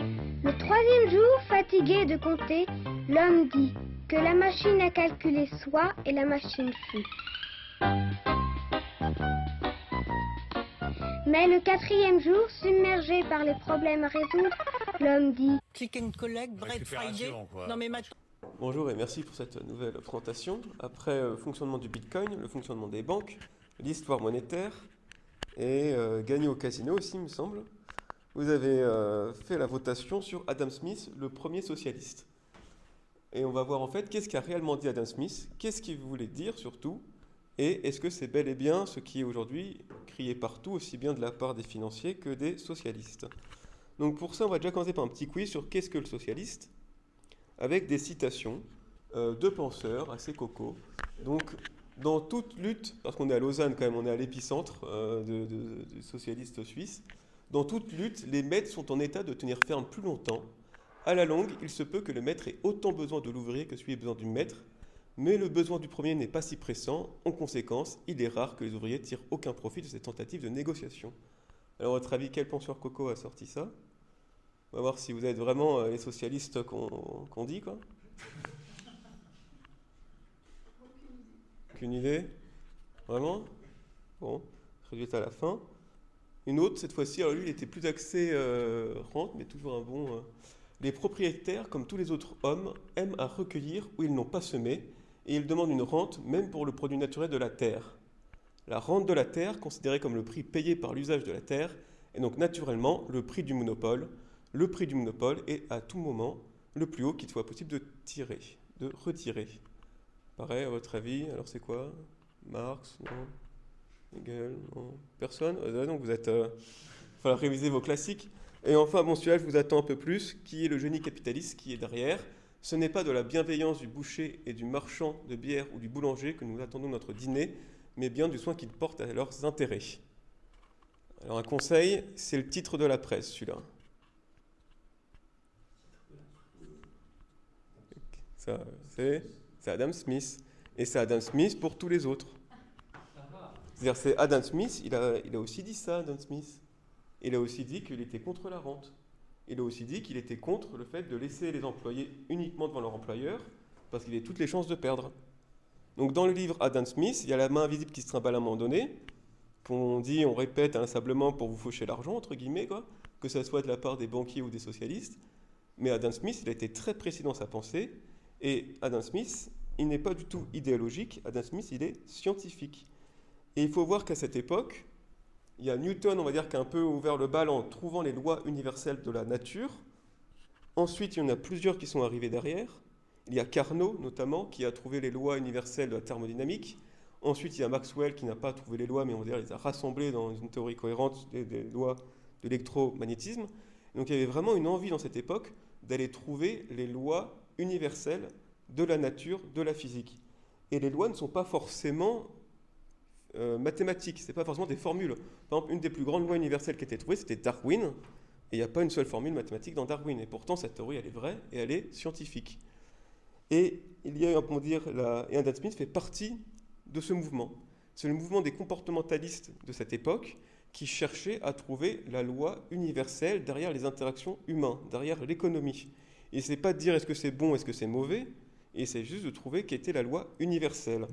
Le troisième jour, fatigué de compter, l'homme dit que la machine a calculé soit et la machine fut. Mais le quatrième jour, submergé par les problèmes à résoudre, l'homme dit Click and collect, Break Friday. Non mais maintenant. Bonjour et merci pour cette nouvelle présentation. Après le fonctionnement du Bitcoin, le fonctionnement des banques, l'histoire monétaire et gagner au casino aussi, il me semble, vous avez fait la votation sur Adam Smith, le premier socialiste. Et on va voir en fait qu'est-ce qu'a réellement dit Adam Smith, qu'est-ce qu'il voulait dire surtout, et est-ce que c'est bel et bien ce qui est aujourd'hui crié partout, aussi bien de la part des financiers que des socialistes. Donc pour ça, on va déjà commencer par un petit quiz sur qu'est-ce que le socialiste, avec des citations de penseurs assez cocos. Donc dans toute lutte, parce qu'on est à Lausanne quand même, on est à l'épicentre des socialistes suisses, dans toute lutte, les maîtres sont en état de tenir ferme plus longtemps. À la longue, il se peut que le maître ait autant besoin de l'ouvrier que celui ait besoin du maître, mais le besoin du premier n'est pas si pressant. En conséquence, il est rare que les ouvriers tirent aucun profit de cette tentative de négociation. Alors, à votre avis, quel penseur coco a sorti ça? On va voir si vous êtes vraiment les socialistes qu'on dit, quoi. Aucune idée? Vraiment? Bon, résultat à la fin. Une autre, cette fois-ci, alors lui, il était plus axé rente, mais toujours un bon... Les propriétaires, comme tous les autres hommes, aiment à recueillir où ils n'ont pas semé, et ils demandent une rente, même pour le produit naturel de la terre. La rente de la terre, considérée comme le prix payé par l'usage de la terre, est donc naturellement le prix du monopole. Le prix du monopole est à tout moment le plus haut qu'il soit possible de retirer. Pareil, à votre avis, alors c'est quoi? Marx, non? Hegel, non. Personne? Donc vous êtes... il va falloir réviser vos classiques. Et enfin, bon, celui-là, je vous attends un peu plus. Qui est le génie capitaliste qui est derrière? Ce n'est pas de la bienveillance du boucher et du marchand de bière ou du boulanger que nous attendons notre dîner, mais bien du soin qu'ils portent à leurs intérêts. Alors un conseil, c'est le titre de la presse, celui-là. Ça, c'est Adam Smith. Et c'est Adam Smith pour tous les autres. C'est-à-dire, c'est Adam Smith, il a aussi dit ça, Adam Smith. Il a aussi dit qu'il était contre la rente. Il a aussi dit qu'il était contre le fait de laisser les employés uniquement devant leur employeur, parce qu'il avait toutes les chances de perdre. Donc dans le livre Adam Smith, il y a la main invisible qui se trimballe à un moment donné, qu'on dit, on répète inlassablement pour vous faucher l'argent, entre guillemets, quoi, que ce soit de la part des banquiers ou des socialistes. Mais Adam Smith, il a été très précis dans sa pensée, et Adam Smith, il n'est pas du tout idéologique, Adam Smith, il est scientifique. Et il faut voir qu'à cette époque, il y a Newton, on va dire, qui a un peu ouvert le bal en trouvant les lois universelles de la nature. Ensuite, il y en a plusieurs qui sont arrivés derrière. Il y a Carnot, notamment, qui a trouvé les lois universelles de la thermodynamique. Ensuite, il y a Maxwell, qui n'a pas trouvé les lois, mais on va dire, les a rassemblées dans une théorie cohérente des lois de l'électromagnétisme. Donc, il y avait vraiment une envie dans cette époque d'aller trouver les lois universelles de la nature, de la physique. Et les lois ne sont pas forcément... mathématiques, ce n'est pas forcément des formules. Par exemple, une des plus grandes lois universelles qui a été trouvée, c'était Darwin, et il n'y a pas une seule formule mathématique dans Darwin, et pourtant cette théorie, elle est vraie, et elle est scientifique. Et il y a, comment dire, et Adam Smith fait partie de ce mouvement. C'est le mouvement des comportementalistes de cette époque qui cherchait à trouver la loi universelle derrière les interactions humaines, derrière l'économie. Et ce n'est pas de dire est-ce que c'est bon, est-ce que c'est mauvais, et c'est juste de trouver quelle était la loi universelle.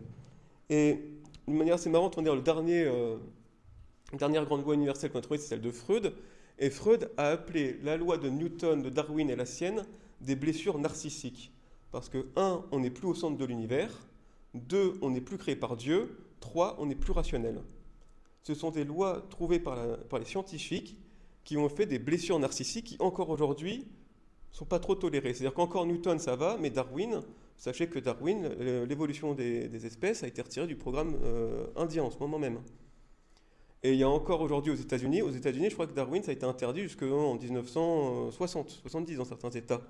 Et d'une manière assez marrante, on va dire, la dernière grande loi universelle qu'on a trouvée, c'est celle de Freud. Et Freud a appelé la loi de Newton, de Darwin et la sienne des blessures narcissiques. Parce que 1, on n'est plus au centre de l'univers. 2, on n'est plus créé par Dieu. 3, on n'est plus rationnel. Ce sont des lois trouvées par les scientifiques qui ont fait des blessures narcissiques qui, encore aujourd'hui, ne sont pas trop tolérées. C'est-à-dire qu'encore Newton, ça va, mais Darwin... Sachez que Darwin, l'évolution des espèces a été retirée du programme indien en ce moment même. Et il y a encore aujourd'hui aux États-Unis, je crois que Darwin, ça a été interdit jusqu'en 1960, 70 dans certains États.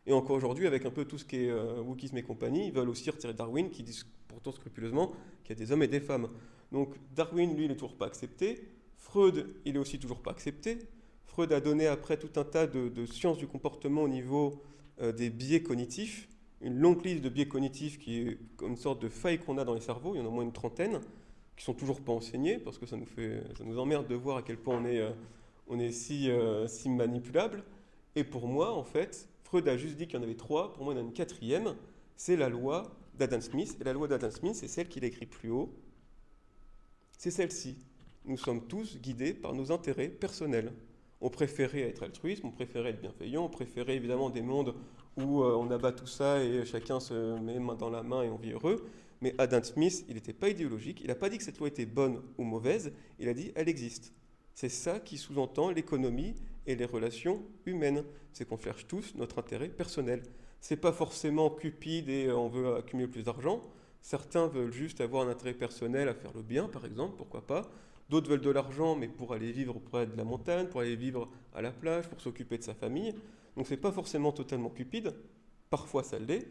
Et encore aujourd'hui, avec un peu tout ce qui est wokisme et compagnie, ils veulent aussi retirer Darwin, qui disent pourtant scrupuleusement qu'il y a des hommes et des femmes. Donc Darwin, lui, il n'est toujours pas accepté. Freud, il est aussi toujours pas accepté. Freud a donné après tout un tas de sciences du comportement au niveau des biais cognitifs. Une longue liste de biais cognitifs qui est comme une sorte de faille qu'on a dans les cerveaux, il y en a au moins une trentaine, qui ne sont toujours pas enseignés, parce que ça nous emmerde de voir à quel point on est si manipulable. Et pour moi, en fait, Freud a juste dit qu'il y en avait 3, pour moi il y en a une 4e, c'est la loi d'Adam Smith. Et la loi d'Adam Smith, c'est celle qu'il a écrite plus haut, c'est celle-ci. Nous sommes tous guidés par nos intérêts personnels. On préférait être altruiste, on préférait être bienveillant, on préférait évidemment des mondes où on abat tout ça et chacun se met main dans la main et on vit heureux. Mais Adam Smith, il n'était pas idéologique, il n'a pas dit que cette loi était bonne ou mauvaise, il a dit elle existe. C'est ça qui sous-entend l'économie et les relations humaines. C'est qu'on cherche tous notre intérêt personnel. C'est pas forcément cupide et on veut accumuler plus d'argent. Certains veulent juste avoir un intérêt personnel à faire le bien, par exemple, pourquoi pas. D'autres veulent de l'argent, mais pour aller vivre près de la montagne, pour aller vivre à la plage, pour s'occuper de sa famille. Donc c'est pas forcément totalement cupide. Parfois ça l'est.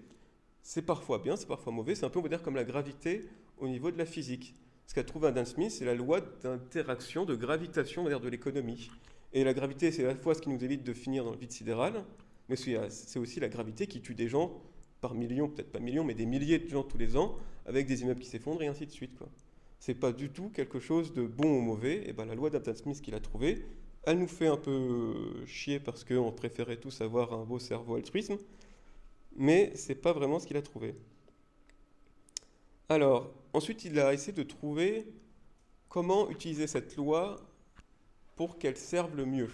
C'est parfois bien, c'est parfois mauvais. C'est un peu, on va dire, comme la gravité au niveau de la physique. Ce qu'a trouvé Adam Smith, c'est la loi d'interaction, de gravitation, on va dire, de l'économie. Et la gravité, c'est à la fois ce qui nous évite de finir dans le vide sidéral, mais c'est aussi la gravité qui tue des gens par millions, peut-être pas millions, mais des milliers de gens tous les ans, avec des immeubles qui s'effondrent et ainsi de suite, quoi. C'est pas du tout quelque chose de bon ou mauvais. Et ben la loi d'Adam Smith qu'il a trouvée, elle nous fait un peu chier parce qu'on préférait tous avoir un beau cerveau altruisme, mais c'est pas vraiment ce qu'il a trouvé. Alors, ensuite, il a essayé de trouver comment utiliser cette loi pour qu'elle serve le mieux.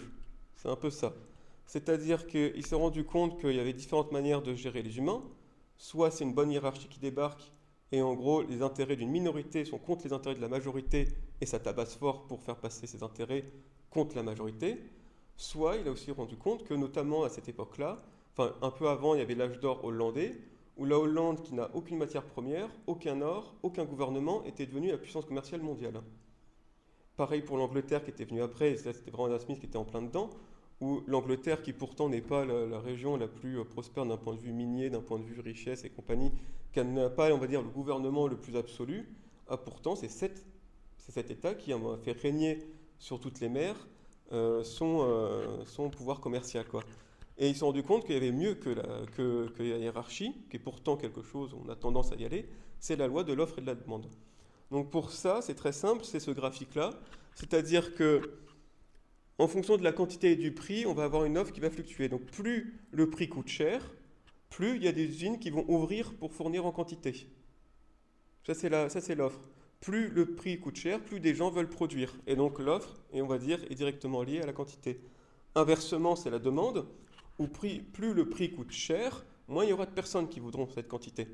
C'est un peu ça. C'est-à-dire qu'il s'est rendu compte qu'il y avait différentes manières de gérer les humains. Soit c'est une bonne hiérarchie qui débarque, et en gros, les intérêts d'une minorité sont contre les intérêts de la majorité, et ça tabasse fort pour faire passer ses intérêts contre la majorité. Soit il a aussi rendu compte que, notamment à cette époque-là, enfin un peu avant, il y avait l'âge d'or hollandais, où la Hollande, qui n'a aucune matière première, aucun or, aucun gouvernement, était devenue la puissance commerciale mondiale. Pareil pour l'Angleterre qui était venue après, et c'était vraiment Adam Smith qui était en plein dedans, où l'Angleterre, qui pourtant n'est pas la région la plus prospère d'un point de vue minier, d'un point de vue richesse et compagnie, qui n'a pas, on va dire, le gouvernement le plus absolu, pourtant c'est cet État qui a fait régner sur toutes les mers son pouvoir commercial, quoi. Et ils se sont rendus compte qu'il y avait mieux que la hiérarchie, qui est pourtant quelque chose où on a tendance à y aller, c'est la loi de l'offre et de la demande. Donc pour ça, c'est très simple, c'est ce graphique-là, c'est-à-dire que en fonction de la quantité et du prix, on va avoir une offre qui va fluctuer. Donc plus le prix coûte cher, plus il y a des usines qui vont ouvrir pour fournir en quantité. Ça, c'est l'offre. Plus le prix coûte cher, plus des gens veulent produire. Et donc l'offre, et on va dire, est directement liée à la quantité. Inversement, c'est la demande, où plus le prix coûte cher, moins il y aura de personnes qui voudront cette quantité.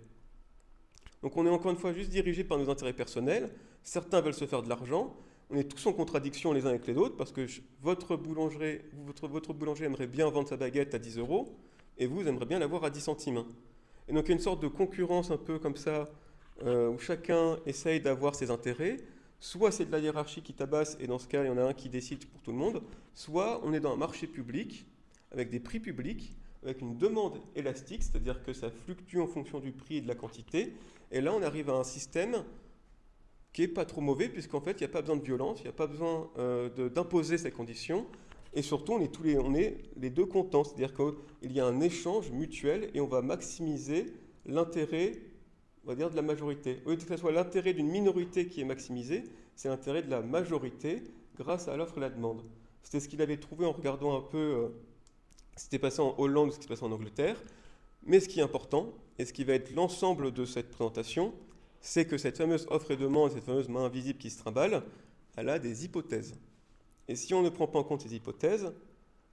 Donc on est encore une fois juste dirigé par nos intérêts personnels. Certains veulent se faire de l'argent. On est tous en contradiction les uns avec les autres parce que votre boulanger aimerait bien vendre sa baguette à 10 € et vous aimeriez bien l'avoir à 10 centimes. Et donc il y a une sorte de concurrence un peu comme ça où chacun essaye d'avoir ses intérêts. Soit c'est de la hiérarchie qui tabasse et dans ce cas il y en a un qui décide pour tout le monde, soit on est dans un marché public avec des prix publics, avec une demande élastique, c'est-à-dire que ça fluctue en fonction du prix et de la quantité. Et là on arrive à un système qui n'est pas trop mauvais, puisqu'en fait, il n'y a pas besoin de violence, il n'y a pas besoin d'imposer ces conditions, et surtout, on est les deux contents, c'est-à-dire qu'il y a un échange mutuel, et on va maximiser l'intérêt, on va dire, de la majorité. Au lieu que ce soit l'intérêt d'une minorité qui est maximisé, c'est l'intérêt de la majorité grâce à l'offre et la demande. C'était ce qu'il avait trouvé en regardant un peu ce qui s'était passé en Hollande ou ce qui s'est passé en Angleterre, mais ce qui est important, et ce qui va être l'ensemble de cette présentation, c'est que cette fameuse offre et demande, cette fameuse main invisible qui se trimballe, elle a des hypothèses. Et si on ne prend pas en compte ces hypothèses,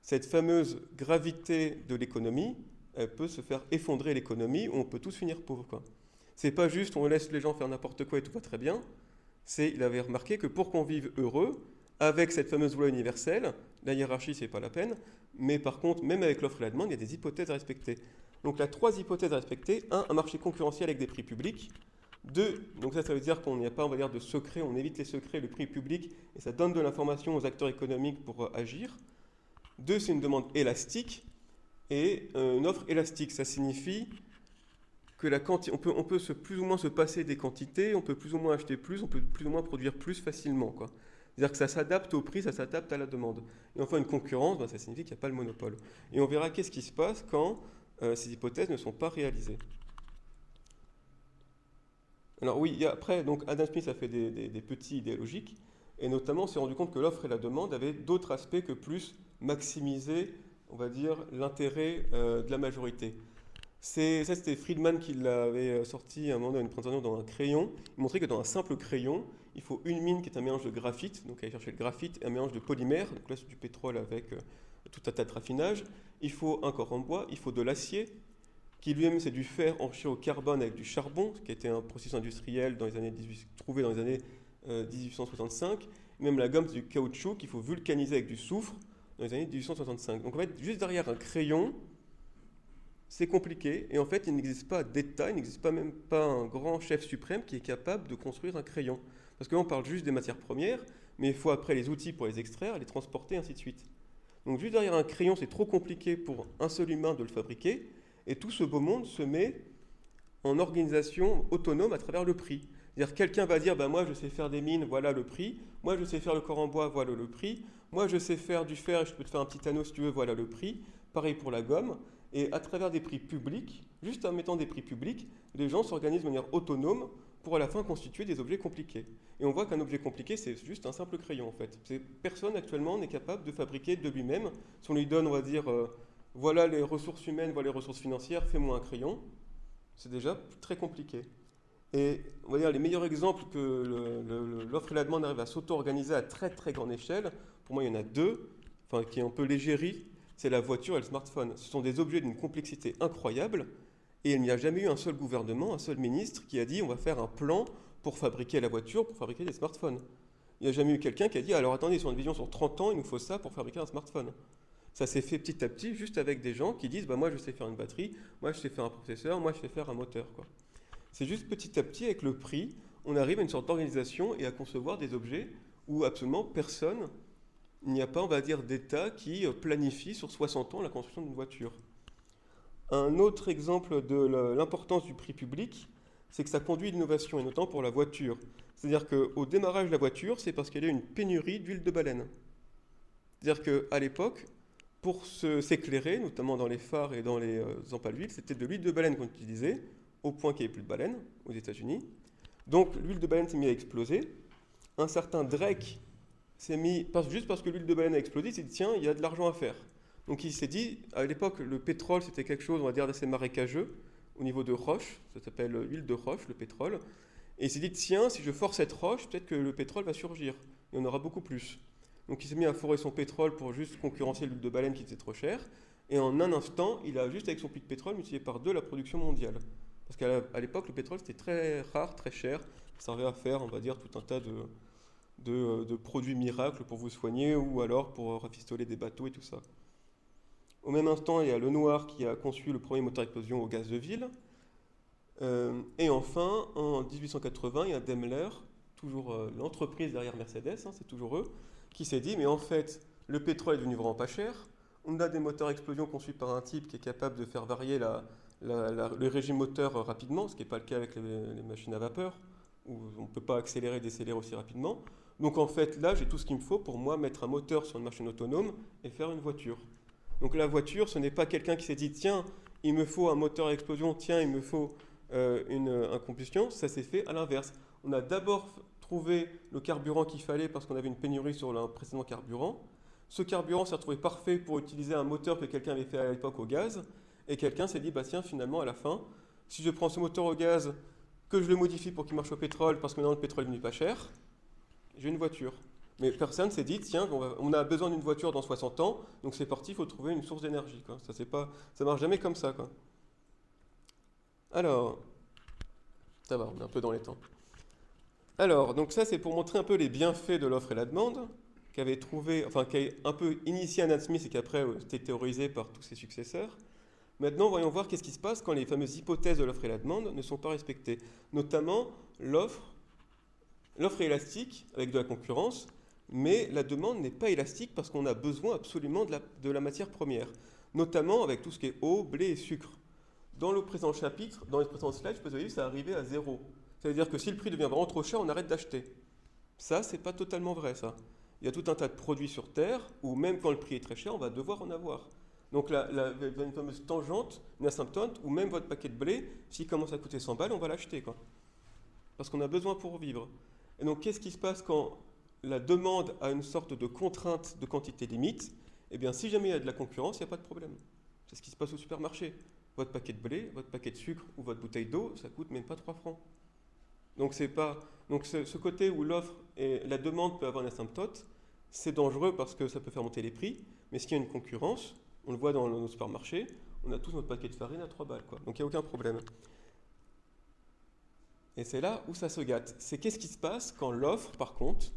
cette fameuse gravité de l'économie, elle peut se faire effondrer l'économie, où on peut tous finir pauvres, quoi. C'est pas juste on laisse les gens faire n'importe quoi et tout va très bien. Il avait remarqué que pour qu'on vive heureux, avec cette fameuse loi universelle, la hiérarchie c'est pas la peine, mais par contre, même avec l'offre et la demande, il y a des hypothèses à respecter. Donc il y a 3 hypothèses à respecter. 1, un marché concurrentiel avec des prix publics. 2, donc ça veut dire qu'on n'y a pas, on va dire, de secret, on évite les secrets, le prix public, et ça donne de l'information aux acteurs économiques pour agir. 2, c'est une demande élastique, et une offre élastique, ça signifie que on peut plus ou moins se passer des quantités, on peut plus ou moins acheter plus, on peut plus ou moins produire plus facilement, quoi. C'est-à-dire que ça s'adapte au prix, ça s'adapte à la demande. Et enfin, une concurrence, ça signifie qu'il n'y a pas le monopole. Et on verra qu'est-ce qui se passe quand ces hypothèses ne sont pas réalisées. Alors oui, après, donc Adam Smith a fait des petits idéologiques, et notamment on s'est rendu compte que l'offre et la demande avaient d'autres aspects que plus maximiser on va dire, l'intérêt de la majorité. Ça, c'était Friedman qui l'avait sorti à un moment dans une présentation dans un crayon. Il montrait que dans un simple crayon, il faut une mine qui est un mélange de graphite, donc aller chercher le graphite, et un mélange de polymère, donc là c'est du pétrole avec tout un tas de raffinage. Il faut un corps en bois, il faut de l'acier, qui lui-même c'est du fer enrichi au carbone avec du charbon, qui a été un processus industriel trouvé dans les années 1865. Même la gomme, c'est du caoutchouc qu'il faut vulcaniser avec du soufre dans les années 1865. Donc en fait, juste derrière un crayon, c'est compliqué, et en fait, il n'existe pas d'État, il n'existe pas même pas un grand chef suprême qui est capable de construire un crayon. Parce que là, on parle juste des matières premières, mais il faut après les outils pour les extraire, les transporter, ainsi de suite. Donc juste derrière un crayon, c'est trop compliqué pour un seul humain de le fabriquer, et tout ce beau monde se met en organisation autonome à travers le prix. C'est-à-dire quelqu'un va dire, bah, moi je sais faire des mines, voilà le prix, moi je sais faire le corps en bois, voilà le prix, moi je sais faire du fer, je peux te faire un petit anneau si tu veux, voilà le prix, pareil pour la gomme. Et à travers des prix publics, juste en mettant des prix publics, les gens s'organisent de manière autonome pour à la fin constituer des objets compliqués. Et on voit qu'un objet compliqué, c'est juste un simple crayon en fait. Personne actuellement n'est capable de fabriquer de lui-même. Si on lui donne, on va dire, voilà les ressources humaines, voilà les ressources financières, fais-moi un crayon, c'est déjà très compliqué. Et on va dire les meilleurs exemples que l'offre et la demande arrivent à s'auto-organiser à très très grande échelle, pour moi il y en a deux, enfin qui est un peu l'égérie. C'est la voiture et le smartphone. Ce sont des objets d'une complexité incroyable et il n'y a jamais eu un seul gouvernement, un seul ministre qui a dit on va faire un plan pour fabriquer la voiture, pour fabriquer des smartphones. Il n'y a jamais eu quelqu'un qui a dit alors attendez, sur une vision sur 30 ans, il nous faut ça pour fabriquer un smartphone. Ça s'est fait petit à petit juste avec des gens qui disent bah, moi je sais faire une batterie, moi je sais faire un processeur, moi je sais faire un moteur, quoi. C'est juste petit à petit avec le prix, on arrive à une sorte d'organisation et à concevoir des objets où absolument personne. Il n'y a pas, on va dire, d'État qui planifie sur 60 ans la construction d'une voiture. Un autre exemple de l'importance du prix public, c'est que ça conduit l'innovation, et notamment pour la voiture. C'est-à-dire qu'au démarrage de la voiture, c'est parce qu'il y a une pénurie d'huile de baleine. C'est-à-dire qu'à l'époque, pour s'éclairer, notamment dans les phares et dans les ampoules d'huile, c'était de l'huile de baleine qu'on utilisait, au point qu'il n'y avait plus de baleine aux États-Unis. Donc l'huile de baleine s'est mise à exploser. Un certain Drake s'est mis, juste parce que l'huile de baleine a explosé, il s'est dit tiens, il y a de l'argent à faire. Donc il s'est dit, à l'époque, le pétrole c'était quelque chose, on va dire, d'assez marécageux au niveau de roche, ça s'appelle l'huile de roche, le pétrole. Et il s'est dit tiens, si je force cette roche, peut-être que le pétrole va surgir, et on aura beaucoup plus. Donc il s'est mis à forer son pétrole pour juste concurrencer l'huile de baleine qui était trop chère, et en un instant, il a juste avec son puits de pétrole multiplié par 2 la production mondiale. Parce qu'à l'époque, le pétrole c'était très rare, très cher, ça servait à faire, on va dire, tout un tas de produits miracles pour vous soigner ou alors pour rafistoler des bateaux et tout ça. Au même instant, il y a Lenoir qui a conçu le premier moteur à explosion au gaz de ville. Et enfin, en 1880, il y a Daimler, toujours l'entreprise derrière Mercedes, hein, c'est toujours eux, qui s'est dit, mais en fait, le pétrole est devenu vraiment pas cher, on a des moteurs à explosion conçus par un type qui est capable de faire varier le régime moteur rapidement, ce qui n'est pas le cas avec les machines à vapeur, où on ne peut pas accélérer et décélérer aussi rapidement. Donc en fait, là, j'ai tout ce qu'il me faut pour moi mettre un moteur sur une machine autonome et faire une voiture. Donc la voiture, ce n'est pas quelqu'un qui s'est dit, tiens, il me faut un moteur à explosion, tiens, il me faut un combustion. Ça s'est fait à l'inverse. On a d'abord trouvé le carburant qu'il fallait parce qu'on avait une pénurie sur le précédent carburant. Ce carburant s'est retrouvé parfait pour utiliser un moteur que quelqu'un avait fait à l'époque au gaz. Et quelqu'un s'est dit, bah tiens, finalement, à la fin, si je prends ce moteur au gaz, que je le modifie pour qu'il marche au pétrole, parce que maintenant le pétrole est devenu pas cher, j'ai une voiture. Mais personne ne s'est dit, tiens, on a besoin d'une voiture dans 60 ans, donc c'est parti, il faut trouver une source d'énergie. Ça marche jamais comme ça, quoi. Alors, ça va, on est un peu dans les temps. Alors, donc ça, c'est pour montrer un peu les bienfaits de l'offre et la demande, qui a un peu initié Adam Smith et qui après été théorisé par tous ses successeurs. Maintenant, voyons voir qu'est-ce qui se passe quand les fameuses hypothèses de l'offre et la demande ne sont pas respectées. Notamment, l'offre est élastique avec de la concurrence, mais la demande n'est pas élastique parce qu'on a besoin absolument de la matière première, notamment avec tout ce qui est eau, blé et sucre. Dans le présent chapitre, dans les précédents slides, je peux vous dire que ça arrivé à 0. Ça veut dire que si le prix devient vraiment trop cher, on arrête d'acheter. Ça, c'est pas totalement vrai, ça. Il y a tout un tas de produits sur Terre où même quand le prix est très cher, on va devoir en avoir. Donc, il y a une fameuse tangente, une asymptote, où même votre paquet de blé, s'il commence à coûter 100 balles, on va l'acheter, quoi. Parce qu'on a besoin pour vivre. Et donc, qu'est-ce qui se passe quand la demande a une sorte de contrainte de quantité limite? Eh bien, si jamais il y a de la concurrence, il n'y a pas de problème. C'est ce qui se passe au supermarché. Votre paquet de blé, votre paquet de sucre ou votre bouteille d'eau, ça coûte même pas 3 francs. Donc, ce côté où l'offre et la demande peut avoir une asymptote, c'est dangereux parce que ça peut faire monter les prix. Mais s'il y a une concurrence, on le voit dans nos supermarchés, on a tous notre paquet de farine à 3 balles, quoi. Donc il n'y a aucun problème. Et c'est là où ça se gâte. C'est qu'est-ce qui se passe quand l'offre, par contre,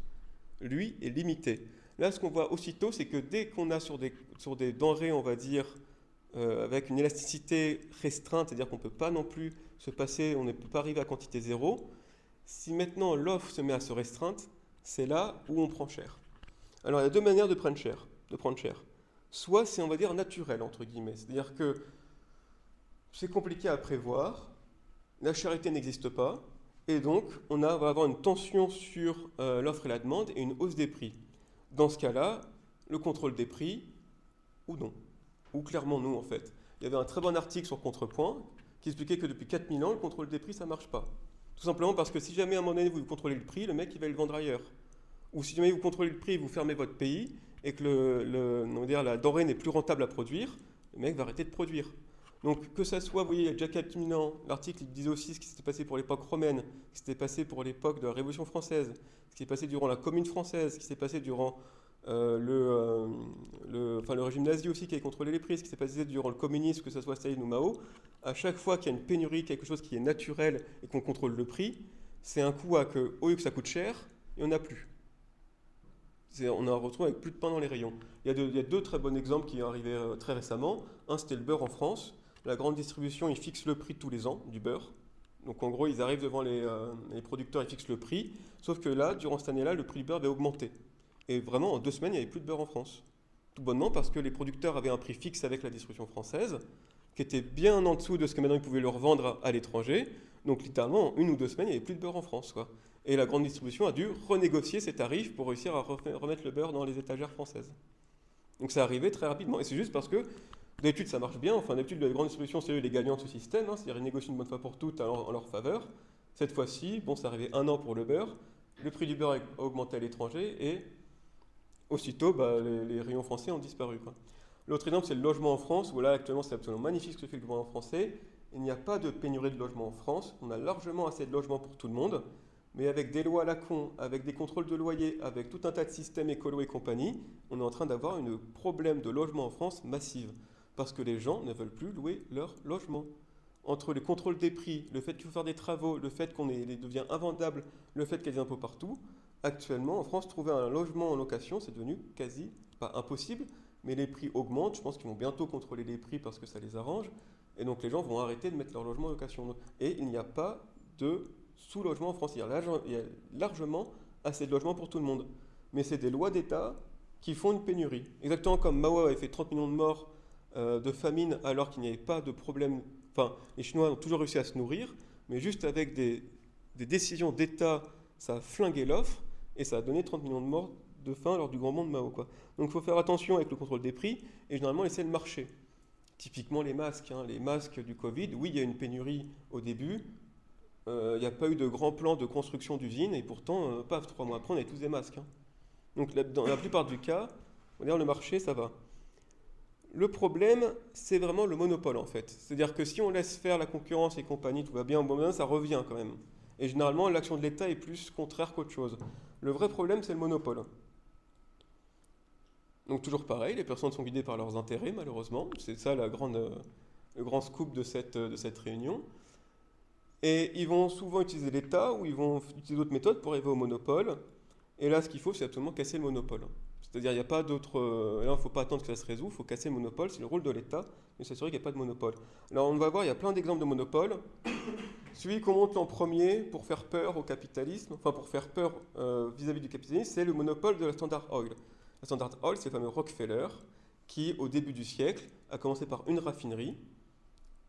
lui, est limitée. Là, ce qu'on voit aussitôt, c'est que dès qu'on a sur des denrées, on va dire, avec une élasticité restreinte, c'est-à-dire qu'on ne peut pas non plus se passer, on ne peut pas arriver à quantité zéro, si maintenant l'offre se met à se restreindre, c'est là où on prend cher. Alors il y a deux manières de prendre cher. Soit c'est, on va dire, naturel, entre guillemets, c'est-à-dire que c'est compliqué à prévoir, la charité n'existe pas, et donc on va avoir une tension sur l'offre et la demande et une hausse des prix. Dans ce cas-là, le contrôle des prix, ou non, ou clairement non en fait. Il y avait un très bon article sur Contrepoint qui expliquait que depuis 4000 ans, le contrôle des prix, ça ne marche pas. Tout simplement parce que si jamais à un moment donné vous contrôlez le prix, le mec il va le vendre ailleurs. Ou si jamais vous contrôlez le prix et vous fermez votre pays et que on va dire, la denrée n'est plus rentable à produire, le mec va arrêter de produire. Donc que ça soit, vous voyez, il y a déjà 4000 ans, l'article disait aussi ce qui s'était passé pour l'époque romaine, ce qui s'était passé pour l'époque de la Révolution française, ce qui s'est passé durant la Commune française, ce qui s'est passé durant le régime nazi aussi qui avait contrôlé les prix, ce qui s'est passé durant le communisme, que ce soit Staline ou Mao. À chaque fois qu'il y a une pénurie, quelque chose qui est naturel et qu'on contrôle le prix, c'est un coup à que, au lieu que ça coûte cher, il n'y en a plus. On a retrouvé avec plus de pain dans les rayons. Il y a deux très bons exemples qui sont arrivés très récemment. Un, c'était le beurre en France. La grande distribution, ils fixent le prix tous les ans du beurre. Donc en gros, ils arrivent devant les producteurs, ils fixent le prix. Sauf que là, durant cette année-là, le prix du beurre avait augmenté. Et vraiment, en 2 semaines, il n'y avait plus de beurre en France. Tout bonnement parce que les producteurs avaient un prix fixe avec la distribution française, qui était bien en dessous de ce que maintenant ils pouvaient leur vendre à l'étranger. Donc littéralement, en 1 ou 2 semaines, il n'y avait plus de beurre en France, quoi. Et la grande distribution a dû renégocier ses tarifs pour réussir à remettre le beurre dans les étagères françaises. Donc ça arrivait très rapidement. Et c'est juste parce que d'habitude ça marche bien. Enfin d'habitude la grande distribution c'est eux les gagnants de ce système. C'est-à-dire ils négocient une bonne fois pour toutes en leur faveur. Cette fois-ci, bon ça arrivait 1 an pour le beurre. Le prix du beurre a augmenté à l'étranger et aussitôt les rayons français ont disparu, quoi. L'autre exemple c'est le logement en France où là actuellement c'est absolument magnifique ce que fait le gouvernement français. Il n'y a pas de pénurie de logement en France. On a largement assez de logements pour tout le monde. Mais avec des lois à la con, avec des contrôles de loyer, avec tout un tas de systèmes écolo et compagnie, on est en train d'avoir un problème de logement en France massive. Parce que les gens ne veulent plus louer leur logement. Entre les contrôles des prix, le fait qu'il faut faire des travaux, le fait qu'on devient invendable, le fait qu'il y a des impôts partout, actuellement en France, trouver un logement en location, c'est devenu quasi, pas impossible, mais les prix augmentent. Je pense qu'ils vont bientôt contrôler les prix parce que ça les arrange. Et donc les gens vont arrêter de mettre leur logement en location. Et il n'y a pas de sous-logement en France. Il y a largement assez de logements pour tout le monde. Mais c'est des lois d'État qui font une pénurie. Exactement comme Mao avait fait 30 millions de morts de famine alors qu'il n'y avait pas de problème. Enfin, les Chinois ont toujours réussi à se nourrir, mais juste avec des décisions d'État, ça a flingué l'offre et ça a donné 30 millions de morts de faim lors du grand bond de Mao, quoi. Donc il faut faire attention avec le contrôle des prix et généralement laisser le marché. Typiquement les masques, les masques du Covid, oui, il y a une pénurie au début. Il n'y a pas eu de grand plan de construction d'usines et pourtant, 3 mois après, on avait tous des masques. Donc dans la plupart du cas, on va dire le marché, ça va. Le problème, c'est vraiment le monopole en fait. C'est-à-dire que si on laisse faire la concurrence et compagnie, tout va bien, bon, ça revient quand même. Et généralement, l'action de l'État est plus contraire qu'autre chose. Le vrai problème, c'est le monopole. Donc toujours pareil, les personnes sont guidées par leurs intérêts, malheureusement. C'est ça le grand scoop de cette réunion. Et ils vont souvent utiliser l'État ou ils vont utiliser d'autres méthodes pour arriver au monopole. Et là, ce qu'il faut, c'est absolument casser le monopole. C'est-à-dire, il n'y a pas d'autre... là, il ne faut pas attendre que ça se résout, il faut casser le monopole, c'est le rôle de l'État, mais s'assurer qu'il n'y a pas de monopole. Alors, on va voir, il y a plein d'exemples de monopole. Celui qu'on montre en premier pour faire peur au capitalisme, enfin pour faire peur vis-à-vis du capitalisme, c'est le monopole de la Standard Oil. La Standard Oil, c'est le fameux Rockefeller qui, au début du siècle, a commencé par une raffinerie.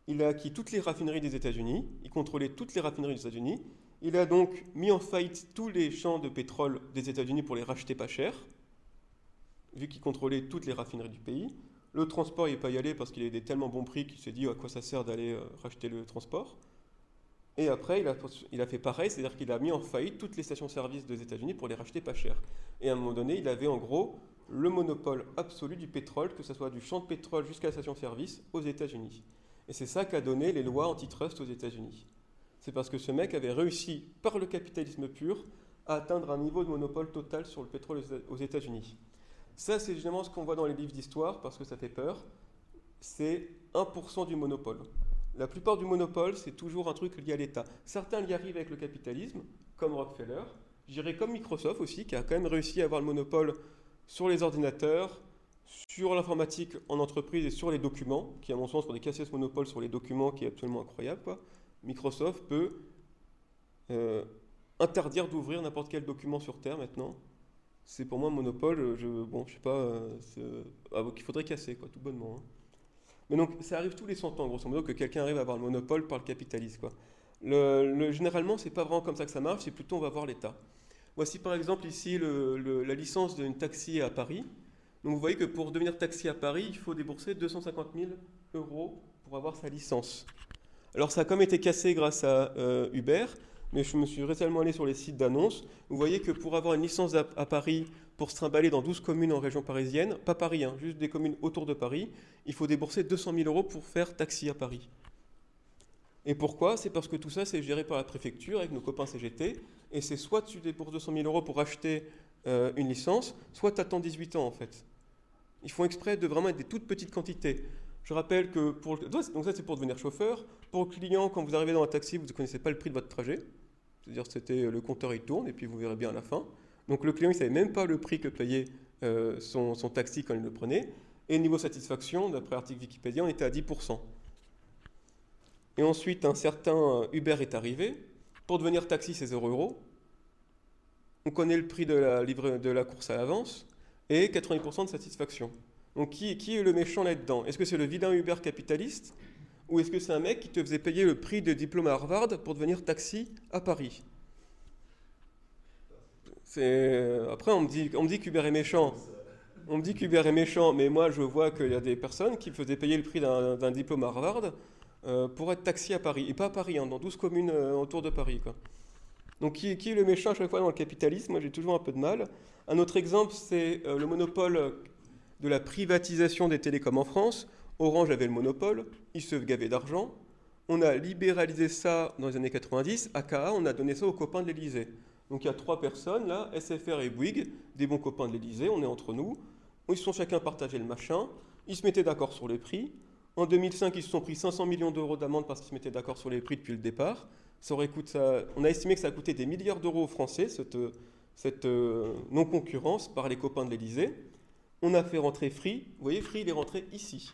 Il a acquis toutes les raffineries des États-Unis, il contrôlait toutes les raffineries des États-Unis. Il a donc mis en faillite tous les champs de pétrole des États-Unis pour les racheter pas cher, vu qu'il contrôlait toutes les raffineries du pays. Le transport, il n'est pas y allé parce qu'il avait des tellement bons prix qu'il s'est dit à quoi ça sert d'aller racheter le transport. Et après, il a fait pareil, c'est-à-dire qu'il a mis en faillite toutes les stations-service des États-Unis pour les racheter pas cher. Et à un moment donné, il avait en gros le monopole absolu du pétrole, que ce soit du champ de pétrole jusqu'à la station-service aux États-Unis. Et c'est ça qu'a donné les lois antitrust aux États-Unis. C'est parce que ce mec avait réussi, par le capitalisme pur, à atteindre un niveau de monopole total sur le pétrole aux États-Unis. Ça, c'est généralement ce qu'on voit dans les livres d'histoire, parce que ça fait peur. C'est 1% du monopole. La plupart du monopole, c'est toujours un truc lié à l'État. Certains y arrivent avec le capitalisme, comme Rockefeller. Je dirais comme Microsoft aussi, qui a quand même réussi à avoir le monopole sur les ordinateurs, sur l'informatique en entreprise et sur les documents, qui à mon sens ont cassé ce monopole sur les documents qui est absolument incroyable, quoi. Microsoft peut interdire d'ouvrir n'importe quel document sur Terre maintenant. C'est pour moi un monopole, je sais pas, qu'il faudrait casser, quoi, tout bonnement. Hein. Mais donc, ça arrive tous les 100 ans, grosso modo, que quelqu'un arrive à avoir le monopole par le capitalisme, quoi. Généralement, c'est pas vraiment comme ça que ça marche, c'est plutôt on va voir l'État. Voici par exemple ici la licence d'une taxi à Paris. Donc vous voyez que pour devenir taxi à Paris, il faut débourser 250 000 € pour avoir sa licence. Alors ça a comme été cassé grâce à Uber, mais je me suis récemment allé sur les sites d'annonces. Vous voyez que pour avoir une licence à Paris, pour se trimballer dans 12 communes en région parisienne, pas Paris, hein, juste des communes autour de Paris, il faut débourser 200 000 € pour faire taxi à Paris. Et pourquoi? C'est parce que tout ça, c'est géré par la préfecture avec nos copains CGT, et c'est soit tu débourses 200 000 € pour acheter une licence, soit tu attends 18 ans en fait. Ils font exprès de vraiment être des toutes petites quantités. Je rappelle que donc ça c'est pour devenir chauffeur. Pour le client, quand vous arrivez dans un taxi, vous ne connaissez pas le prix de votre trajet. C'est-à-dire que le compteur il tourne et puis vous verrez bien à la fin. Donc le client il ne savait même pas le prix que payait son taxi quand il le prenait. Et niveau satisfaction, d'après l'article Wikipédia, on était à 10%. Et ensuite, un certain Uber est arrivé. Pour devenir taxi, c'est 0 €. On connaît le prix de la course à l'avance et 80% de satisfaction. Donc qui est le méchant là-dedans? Est-ce que c'est le vilain Uber capitaliste ou est-ce que c'est un mec qui te faisait payer le prix de diplôme à Harvard pour devenir taxi à Paris? Après, on me dit qu'Uber est méchant. On me dit qu'Uber est méchant, mais moi je vois qu'il y a des personnes qui faisaient payer le prix d'un diplôme à Harvard pour être taxi à Paris. Et pas à Paris, hein, dans 12 communes autour de Paris, quoi. Donc qui est le méchant à chaque fois dans le capitalisme? Moi j'ai toujours un peu de mal. Un autre exemple, c'est le monopole de la privatisation des télécoms en France. Orange avait le monopole, ils se gavaient d'argent. On a libéralisé ça dans les années 90. AKA, on a donné ça aux copains de l'Élysée. Donc il y a 3 personnes là, SFR et Bouygues, des bons copains de l'Élysée, on est entre nous. Ils se sont chacun partagé le machin. Ils se mettaient d'accord sur les prix. En 2005, ils se sont pris 500 millions € d'amende parce qu'ils se mettaient d'accord sur les prix depuis le départ. On a estimé que ça a coûté des milliards d'euros aux Français, cette non-concurrence par les copains de l'Élysée. On a fait rentrer Free. Vous voyez, Free, il est rentré ici.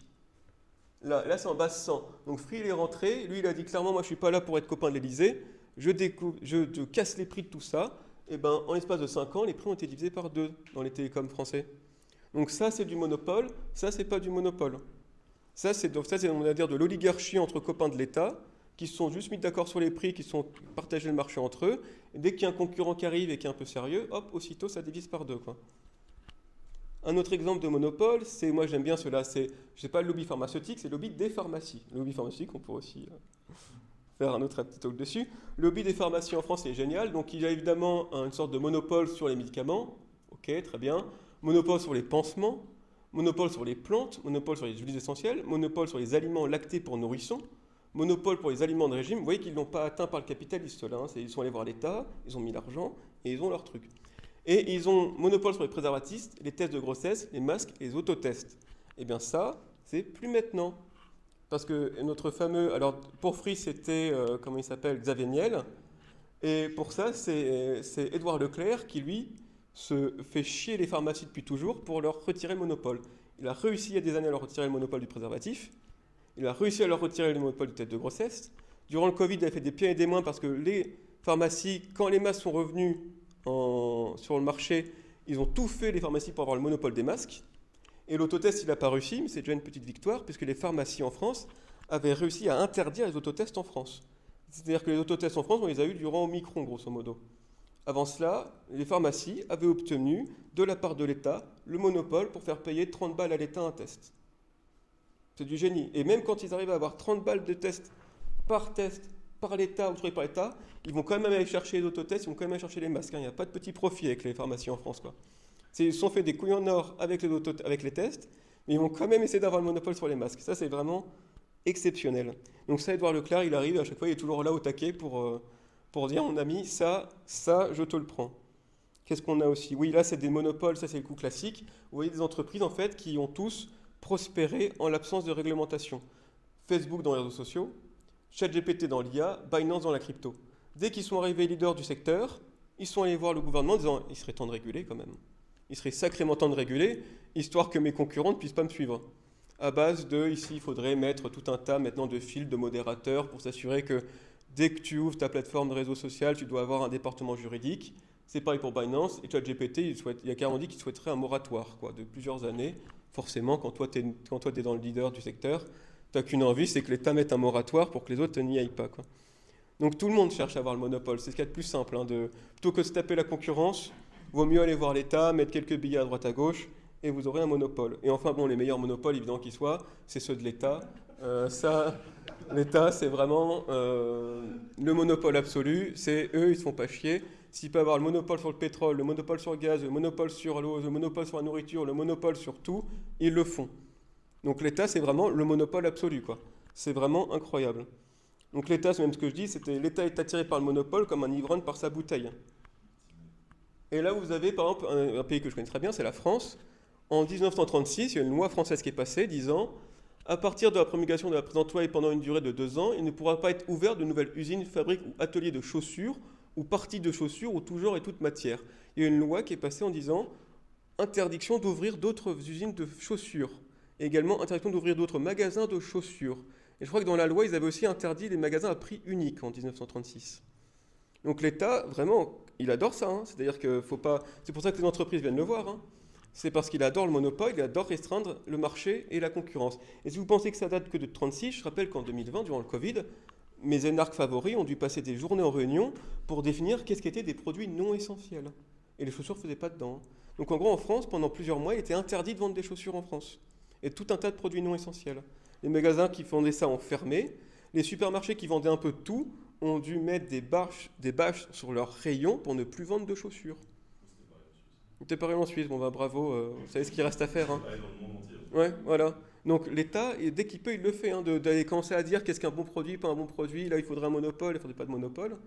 Là c'est en basse 100. Donc Free, il est rentré. Lui, il a dit clairement, moi, je ne suis pas là pour être copain de l'Élysée. Je casse les prix de tout ça. Et ben, en l'espace de 5 ans, les prix ont été divisés par 2 dans les télécoms français. Donc ça, c'est du monopole. Ça, c'est pas du monopole. Ça, c'est on va dire, de l'oligarchie entre copains de l'État qui se sont juste mis d'accord sur les prix, qui se sont partagés le marché entre eux. Et dès qu'il y a un concurrent qui arrive et qui est un peu sérieux, hop, aussitôt, ça divise par 2, quoi. Un autre exemple de monopole, c'est, moi j'aime bien cela, c'est pas le lobby pharmaceutique, c'est le lobby des pharmacies. Le lobby pharmaceutique, on pourrait aussi faire un autre petit talk dessus. Le lobby des pharmacies en France est génial, donc il y a évidemment une sorte de monopole sur les médicaments, ok, très bien, monopole sur les pansements, monopole sur les plantes, monopole sur les huiles essentielles, monopole sur les aliments lactés pour nourrissons, monopole pour les aliments de régime. Vous voyez qu'ils ne l'ont pas atteint par le capitaliste, là, hein. Ils sont allés voir l'État, ils ont mis l'argent et ils ont leur truc. Et ils ont monopole sur les préservatifs, les tests de grossesse, les masques et les autotests. Et bien ça, c'est plus maintenant. Parce que notre fameux... Alors, pour Free, c'était, comment il s'appelle, Xavier Niel. Et pour ça, c'est Édouard Leclerc qui, lui, se fait chier les pharmacies depuis toujours pour leur retirer le monopole. Il a réussi il y a des années à leur retirer le monopole du préservatif. Il a réussi à leur retirer le monopole du test de grossesse. Durant le Covid, il a fait des pieds et des mains parce que les pharmacies, quand les masques sont revenus sur le marché, ils ont tout fait, les pharmacies, pour avoir le monopole des masques. Et l'autotest, il n'a pas réussi, mais c'est déjà une petite victoire, puisque les pharmacies en France avaient réussi à interdire les autotests en France. C'est-à-dire que les autotests en France, on les a eus durant Omicron, grosso modo. Avant cela, les pharmacies avaient obtenu, de la part de l'État, le monopole pour faire payer 30 balles à l'État un test. C'est du génie. Et même quand ils arrivent à avoir 30 balles de test par l'État, octroyé par l'État, ils vont quand même aller chercher les autotests, ils vont quand même aller chercher les masques. Il n'y a pas de petit profit avec les pharmacies en France, quoi. Ils se sont fait des couilles en or avec les tests, mais ils vont quand même essayer d'avoir le monopole sur les masques. Ça, c'est vraiment exceptionnel. Donc ça, Édouard Leclerc, il arrive, à chaque fois, il est toujours là au taquet pour dire, mon ami, ça, je te le prends. Qu'est-ce qu'on a aussi? Oui, là, c'est des monopoles, ça, c'est le coup classique. Vous voyez des entreprises, en fait, qui ont tous prospéré en l'absence de réglementation. Facebook dans les réseaux sociaux, ChatGPT dans l'IA, Binance dans la crypto. Dès qu'ils sont arrivés leaders du secteur, ils sont allés voir le gouvernement en disant « il serait temps de réguler quand même. Il serait sacrément temps de réguler, histoire que mes concurrents ne puissent pas me suivre. » À base de, ici, il faudrait mettre tout un tas maintenant de fils, de modérateurs pour s'assurer que dès que tu ouvres ta plateforme de réseau social, tu dois avoir un département juridique. C'est pareil pour Binance. Et ChatGPT, il a carrément dit qu'il souhaiterait un moratoire de plusieurs années. Forcément, quand toi, tu es dans le leader du secteur, tu n'as qu'une envie, c'est que l'État mette un moratoire pour que les autres n'y aillent pas. Donc tout le monde cherche à avoir le monopole. C'est ce qu'il y a de plus simple. Plutôt que de se taper la concurrence, vaut mieux aller voir l'État, mettre quelques billets à droite à gauche, et vous aurez un monopole. Et enfin, bon, les meilleurs monopoles, évidemment qu'ils soient, c'est ceux de l'État. L'État, c'est vraiment le monopole absolu. C'est eux, ils se font pas chier. S'ils peuvent avoir le monopole sur le pétrole, le monopole sur le gaz, le monopole sur l'eau, le monopole sur la nourriture, le monopole sur tout, ils le font. Donc l'État, c'est vraiment le monopole absolu, C'est vraiment incroyable. Donc l'État, c'est même ce que je dis, l'État est attiré par le monopole comme un ivrogne par sa bouteille. Et là, vous avez, par exemple, un pays que je connais très bien, c'est la France. En 1936, il y a une loi française qui est passée disant « À partir de la promulgation de la présente loi et pendant une durée de 2 ans, il ne pourra pas être ouvert de nouvelles usines, fabriques ou ateliers de chaussures ou parties de chaussures ou tout genre et toute matière. » Il y a une loi qui est passée en disant « Interdiction d'ouvrir d'autres usines de chaussures. » Et également interdiction d'ouvrir d'autres magasins de chaussures. Et je crois que dans la loi, ils avaient aussi interdit les magasins à prix unique en 1936. Donc l'État, vraiment, il adore ça. C'est-à-dire que faut pas. C'est pour ça que les entreprises viennent le voir. C'est parce qu'il adore le monopole, il adore restreindre le marché et la concurrence. Et si vous pensez que ça date que de 1936, je rappelle qu'en 2020, durant le Covid, mes énarques favoris ont dû passer des journées en réunion pour définir qu'est-ce qu'étaient des produits non essentiels. Et les chaussures ne faisaient pas dedans. Donc en gros, en France, pendant plusieurs mois, il était interdit de vendre des chaussures en France. Et tout un tas de produits non essentiels. Les magasins qui vendaient ça ont fermé. Les supermarchés qui vendaient un peu de tout ont dû mettre des bâches sur leurs rayons pour ne plus vendre de chaussures. C'était pareil en Suisse. Bon, bravo, vous savez ce qu'il reste à faire. Ouais, voilà. Donc l'État, dès qu'il peut, il le fait. D'aller commencer à dire qu'est-ce qu'un bon produit, pas un bon produit. Là, il faudrait un monopole, il ne faudrait pas de monopole.